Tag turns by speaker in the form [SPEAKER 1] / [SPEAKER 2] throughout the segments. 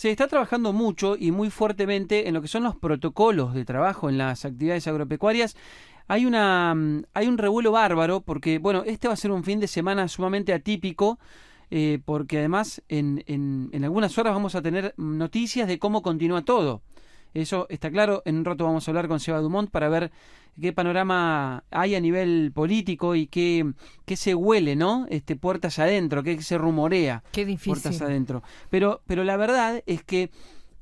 [SPEAKER 1] Se está trabajando mucho y muy fuertemente en lo que son los protocolos de trabajo en las actividades agropecuarias. Hay un revuelo bárbaro porque, bueno, este va a ser un fin de semana sumamente atípico, porque además en algunas horas vamos a tener noticias de cómo continúa todo. Eso está claro. En un rato vamos a hablar con Seba Dumont para ver qué panorama hay a nivel político y qué se huele, ¿no? Puertas adentro, qué se rumorea.
[SPEAKER 2] Qué
[SPEAKER 1] Puertas
[SPEAKER 2] difícil.
[SPEAKER 1] adentro. Pero la verdad es que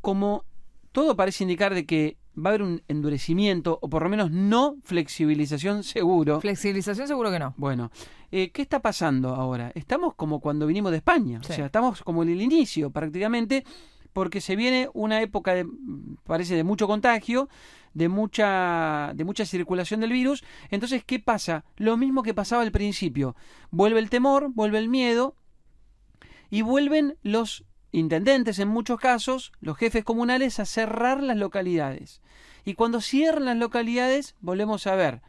[SPEAKER 1] como todo parece indicar de que va a haber un endurecimiento, o por lo menos no flexibilización seguro.
[SPEAKER 2] Flexibilización seguro que no.
[SPEAKER 1] Bueno, ¿qué está pasando ahora? Estamos como cuando vinimos de España,
[SPEAKER 2] Sí.
[SPEAKER 1] o sea, estamos como en el inicio prácticamente, porque se viene una época, parece, de mucho contagio, de mucha circulación del virus. Entonces, ¿qué pasa? Lo mismo que pasaba al principio. Vuelve el temor, vuelve el miedo, y vuelven los intendentes, en muchos casos, los jefes comunales, a cerrar las localidades. Y cuando cierran las localidades, volvemos a ver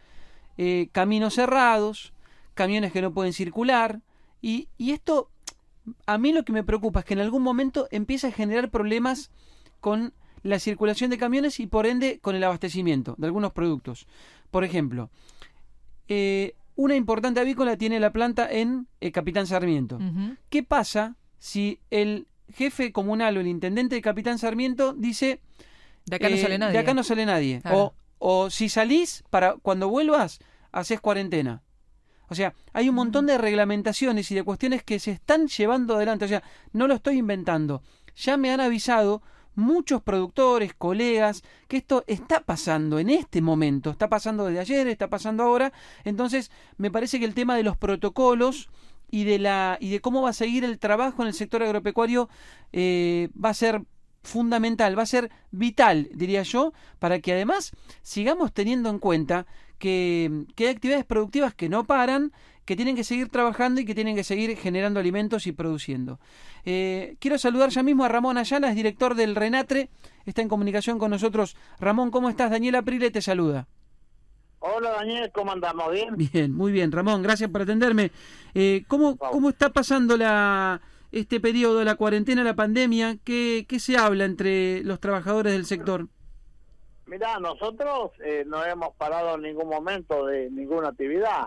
[SPEAKER 1] caminos cerrados, camiones que no pueden circular, y esto, a mí lo que me preocupa es que en algún momento empieza a generar problemas con la circulación de camiones y por ende con el abastecimiento de algunos productos. Por ejemplo, una importante avícola tiene la planta en Capitán Sarmiento.
[SPEAKER 2] Ujú.
[SPEAKER 1] ¿Qué pasa si el jefe comunal o el intendente de Capitán Sarmiento dice
[SPEAKER 2] De acá no sale nadie.
[SPEAKER 1] de acá no sale nadie?
[SPEAKER 2] Claro.
[SPEAKER 1] O si salís, para cuando vuelvas, haces cuarentena. O sea, hay un montón de reglamentaciones y de cuestiones que se están llevando adelante. O sea, no lo estoy inventando. Ya me han avisado muchos productores, colegas, que esto está pasando en este momento. Está pasando desde ayer, está pasando ahora. Entonces, me parece que el tema de los protocolos y de cómo va a seguir el trabajo en el sector agropecuario va a ser fundamental, va a ser vital, diría yo, para que además sigamos teniendo en cuenta que hay actividades productivas que no paran, que tienen que seguir trabajando y que tienen que seguir generando alimentos y produciendo. Quiero saludar ya mismo a Ramón Ayala, es director del RENATRE, está en comunicación con nosotros. Ramón, ¿cómo estás? Daniel Aprile te saluda.
[SPEAKER 3] Hola Daniel, ¿cómo andamos? ¿Bien?
[SPEAKER 1] Bien, muy bien, Ramón, gracias por atenderme. ¿Cómo está pasando este periodo de la cuarentena, la pandemia? ¿Qué se habla entre los trabajadores del sector?
[SPEAKER 3] Mirá, nosotros no hemos parado en ningún momento de ninguna actividad.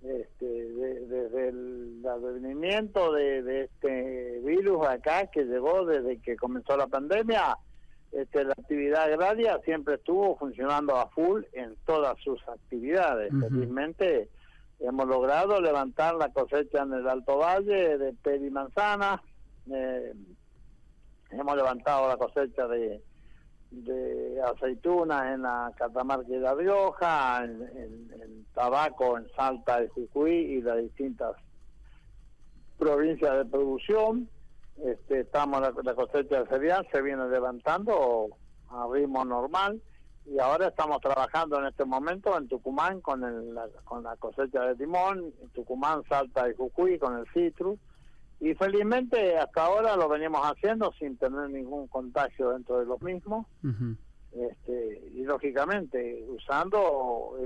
[SPEAKER 3] Desde el advenimiento de este virus acá que llegó desde que comenzó la pandemia, la actividad agraria siempre estuvo funcionando a full en todas sus actividades.
[SPEAKER 1] Ujú.
[SPEAKER 3] Felizmente hemos logrado levantar la cosecha en el Alto Valle de pera y manzana, hemos levantado la cosecha de aceitunas en la Catamarca y La Rioja, en tabaco en Salta y Jujuy y las distintas provincias de producción. Estamos la cosecha de cereal se viene levantando a ritmo normal y ahora estamos trabajando en este momento en Tucumán con la cosecha de limón, en Tucumán, Salta y Jujuy con el citrus. Y felizmente hasta ahora lo venimos haciendo sin tener ningún contagio dentro de los mismos.
[SPEAKER 1] Uh-huh.
[SPEAKER 3] Y lógicamente usando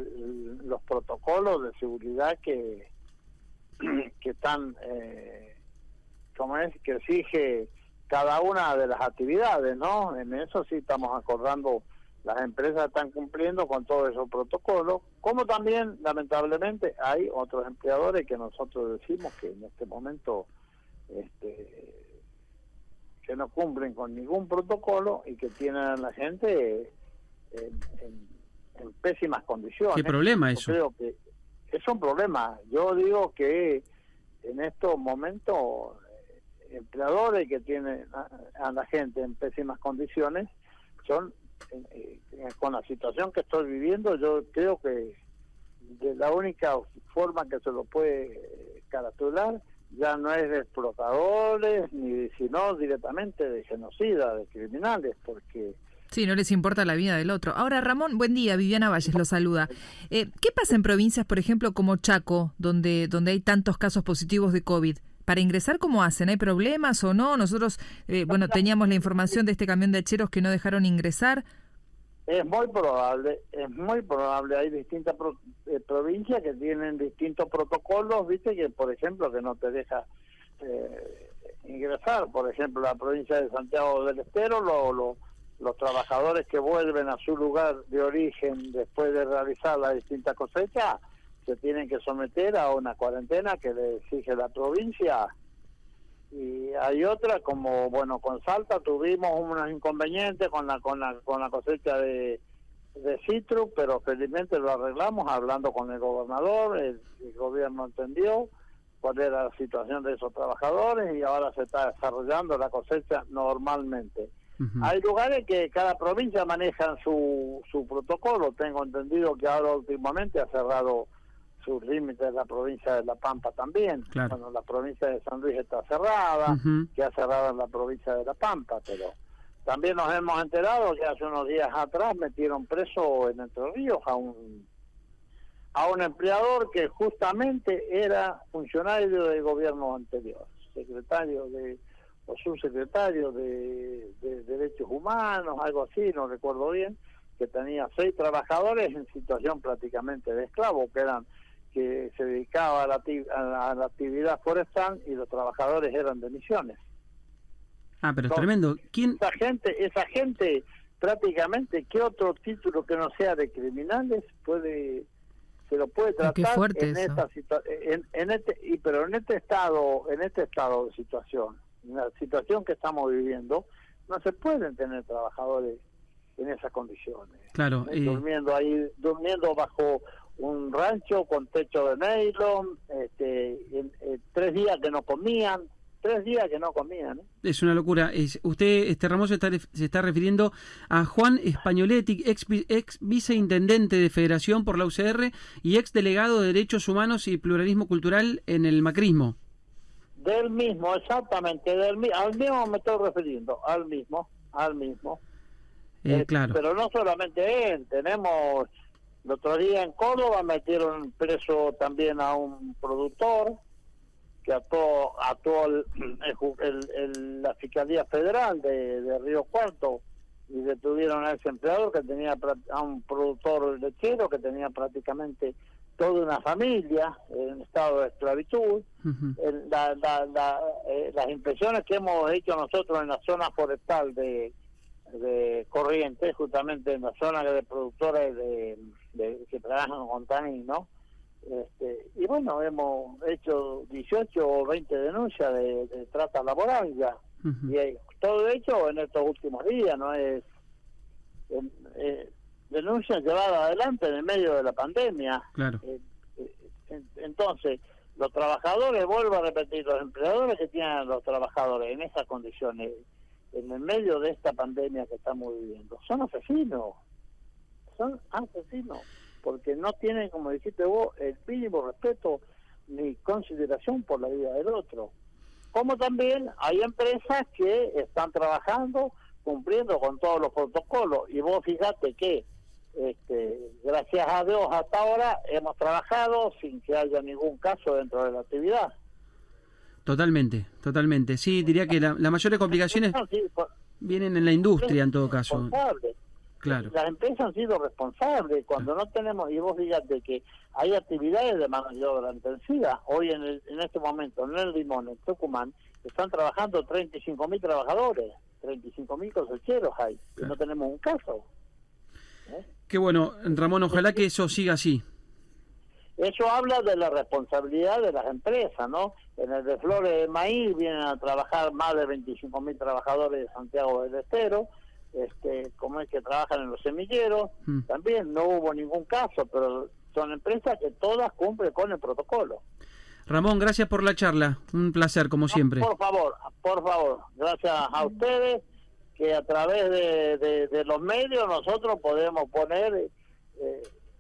[SPEAKER 3] los protocolos de seguridad que están, que exige cada una de las actividades, ¿no? En eso sí estamos acordando, las empresas están cumpliendo con todos esos protocolos, como también lamentablemente hay otros empleadores que nosotros decimos que en este momento que no cumplen con ningún protocolo y que tienen a la gente en pésimas condiciones.
[SPEAKER 1] ¿Qué problema
[SPEAKER 3] Yo
[SPEAKER 1] eso?
[SPEAKER 3] creo que es un problema. Yo digo que en estos momentos empleadores que tienen a la gente en pésimas condiciones son con la situación que estoy viviendo. Yo creo que de la única forma que se lo puede caracterizar ya no es de explotadores, sino directamente de genocidas, de criminales, porque...
[SPEAKER 2] Sí, no les importa la vida del otro. Ahora, Ramón, buen día, Viviana Valles lo saluda. ¿Qué pasa en provincias, por ejemplo, como Chaco, donde hay tantos casos positivos de COVID? ¿Para ingresar cómo hacen? ¿Hay problemas o no? Nosotros, teníamos la información de este camión de hacheros que no dejaron ingresar.
[SPEAKER 3] Es muy probable. Hay distintas provincias que tienen distintos protocolos, viste, que por ejemplo que no te deja ingresar. Por ejemplo, la provincia de Santiago del Estero, los trabajadores que vuelven a su lugar de origen después de realizar las distintas cosechas se tienen que someter a una cuarentena que le exige la provincia. Y hay otra, como bueno, con Salta tuvimos unos inconvenientes con la cosecha de citrus, pero felizmente lo arreglamos hablando con el gobernador. El gobierno entendió cuál era la situación de esos trabajadores y ahora se está desarrollando la cosecha normalmente. Hay lugares que cada provincia maneja su protocolo. Tengo entendido que ahora últimamente ha cerrado sus límites la provincia de La Pampa también.
[SPEAKER 1] Claro.
[SPEAKER 3] Bueno, la provincia de San Luis está cerrada, que ha cerrado la provincia de La Pampa, pero también nos hemos enterado que hace unos días atrás metieron preso en Entre Ríos a un empleador que justamente era funcionario del gobierno anterior, secretario o subsecretario de Derechos Humanos, algo así, no recuerdo bien, que tenía 6 trabajadores en situación prácticamente de esclavo, que se dedicaba a la actividad forestal y los trabajadores eran de Misiones.
[SPEAKER 1] Ah, pero es
[SPEAKER 3] Entonces,
[SPEAKER 1] tremendo. ¿Quién?
[SPEAKER 3] Esa gente prácticamente, ¿qué otro título que no sea de criminales se lo puede tratar?
[SPEAKER 2] Qué fuerte
[SPEAKER 3] en
[SPEAKER 2] eso.
[SPEAKER 3] esta pero en este estado de situación, en la situación que estamos viviendo, no se pueden tener trabajadores en esas condiciones.
[SPEAKER 1] Claro.
[SPEAKER 3] Durmiendo bajo un rancho con techo de nylon, 3 días que no comían. 3 días que no comían.
[SPEAKER 1] Es una locura. Usted, Ramón, se está refiriendo a Juan Espagnoletti, ex viceintendente de Federación por la UCR y ex delegado de Derechos Humanos y Pluralismo Cultural en el macrismo.
[SPEAKER 3] Del mismo, exactamente, al mismo me estoy refiriendo, al mismo.
[SPEAKER 1] Claro.
[SPEAKER 3] Pero no solamente él, tenemos, el otro día en Córdoba metieron preso también a un productor que actuó la Fiscalía Federal de Río Cuarto y detuvieron a ese empleador que tenía a un productor lechero que tenía prácticamente toda una familia en estado de esclavitud. Las inspecciones que hemos hecho nosotros en la zona forestal de Corrientes, justamente en la zona de productores que trabajan con tanning, ¿no? Y bueno, hemos hecho 18 o 20 denuncias de trata laboral ya. Y todo hecho en estos últimos días, ¿no? Es denuncias llevadas adelante en el medio de la pandemia.
[SPEAKER 1] Claro.
[SPEAKER 3] Entonces, los trabajadores, vuelvo a repetir, los empleadores que tienen a los trabajadores en esas condiciones, en el medio de esta pandemia que estamos viviendo, son asesinos, porque no tienen, como dijiste vos, el mínimo respeto ni consideración por la vida del otro. Como también hay empresas que están trabajando, cumpliendo con todos los protocolos, y vos fíjate que gracias a Dios hasta ahora hemos trabajado sin que haya ningún caso dentro de la actividad.
[SPEAKER 1] Totalmente. Sí, diría que las mayores complicaciones vienen en la industria en todo caso. Claro.
[SPEAKER 3] Las empresas han sido responsables cuando no tenemos, y vos fíjate que hay actividades de mano de obra intensiva. Hoy en este momento en el Limón, en Tucumán, están trabajando 35.000 trabajadores, 35.000 cosecheros hay, y no tenemos un caso.
[SPEAKER 1] Qué bueno, Ramón, ojalá que eso siga así.
[SPEAKER 3] Eso habla de la responsabilidad de las empresas, ¿no? En el de Flores de Maíz vienen a trabajar más de 25.000 trabajadores de Santiago del Estero, como es que trabajan en los semilleros, también no hubo ningún caso, pero son empresas que todas cumplen con el protocolo.
[SPEAKER 1] Ramón, gracias por la charla, un placer como siempre.
[SPEAKER 3] Por favor, gracias a ustedes, que a través de los medios nosotros podemos poner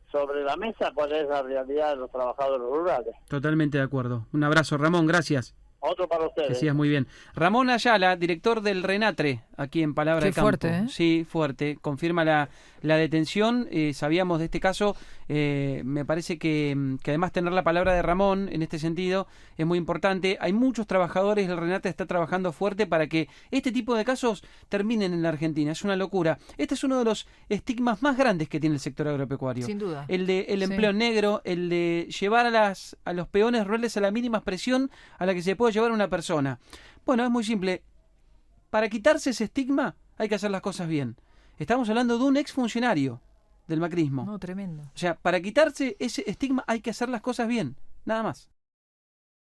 [SPEAKER 3] sobre la mesa cuál es la realidad de los trabajadores rurales.
[SPEAKER 1] Totalmente de acuerdo. Un abrazo, Ramón, gracias.
[SPEAKER 3] Otro para ustedes.
[SPEAKER 1] Que sigas muy bien. Ramón Ayala, director del RENATRE. aquí en Palabra
[SPEAKER 2] Qué
[SPEAKER 1] de Campo.
[SPEAKER 2] fuerte, ¿eh?
[SPEAKER 1] Sí, fuerte. Confirma la detención. Sabíamos de este caso. Me parece que además tener la palabra de Ramón en este sentido es muy importante. Hay muchos trabajadores, el Renata está trabajando fuerte para que este tipo de casos terminen en la Argentina. Es una locura. Este es uno de los estigmas más grandes que tiene el sector agropecuario.
[SPEAKER 2] Sin duda.
[SPEAKER 1] El de el
[SPEAKER 2] Sí.
[SPEAKER 1] empleo negro, el de llevar a los peones rurales a la mínima expresión a la que se puede llevar una persona. Bueno, es muy simple. Para quitarse ese estigma hay que hacer las cosas bien. Estamos hablando de un exfuncionario del macrismo.
[SPEAKER 2] No, tremendo.
[SPEAKER 1] O sea, para quitarse ese estigma hay que hacer las cosas bien. Nada más.